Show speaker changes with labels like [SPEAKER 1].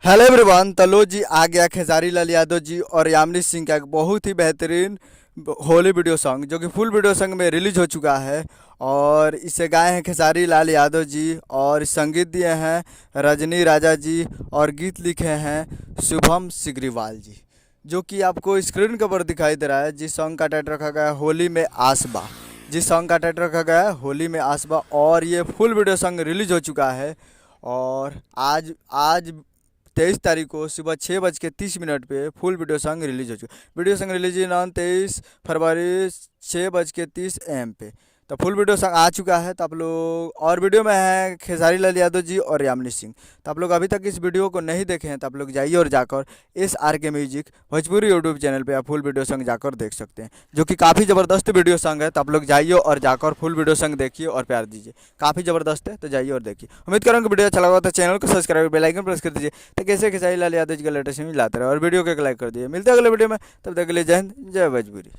[SPEAKER 1] Hello everyone. तो लो जी आ गया खेसारी लाल यादव जी और यामिनी सिंह का एक बहुत ही बेहतरीन होली वीडियो सॉन्ग जो कि फुल वीडियो सॉन्ग में रिलीज हो चुका है। और इसे गाए हैं खेसारी लाल यादव जी और संगीत दिए हैं रजनी राजा जी और गीत लिखे हैं शुभम सिग्रीवाल जी, जो कि आपको स्क्रीन के ऊपर दिखाई दे रहा है। जिस सॉन्ग का टाइटल रखा गया है होली में आसबा। जिस सॉन्ग का टाइटल रखा गया है होली में आसबा और ये फुल वीडियो सॉन्ग रिलीज हो चुका है। और आज आज 23 तारीख को सुबह 6:30 पे फुल वीडियो सॉन्ग रिलीज हो चुका। Video song release on 23 February 6:30 AM पे। तो फुल वीडियो सॉन्ग आ चुका है। तो आप लोग और वीडियो में हैं खेसारी लाल यादव जी और यामिनी सिंह। तो आप लोग अभी तक इस वीडियो को नहीं देखे हैं तो आप लोग जाइए और जाकर SRK music Bhojpuri YouTube channel पे आप फुल वीडियो सॉन्ग जाकर देख सकते हैं, जो कि काफ़ी ज़बरदस्त वीडियो सॉन्ग है। तो आप लोग जाइए और जाकर फुल वीडियो सॉन्ग देखिए और प्यार दीजिए, काफ़ी ज़बरदस्त है। तो जाइए और देखिए। उम्मीद करूँगा वीडियो अच्छा लगा तो चैनल को सब्सक्राइब बेल आइकन प्रेस कर दीजिए तो कैसे खेसारी लाल यादव जी का लेटेस्ट न्यूज़ लाते रहे और वीडियो को एक लाइक कर दीजिए। मिलते हैं अगले वीडियो में, तब तक के लिए जय हिंद जय भोजपुरी।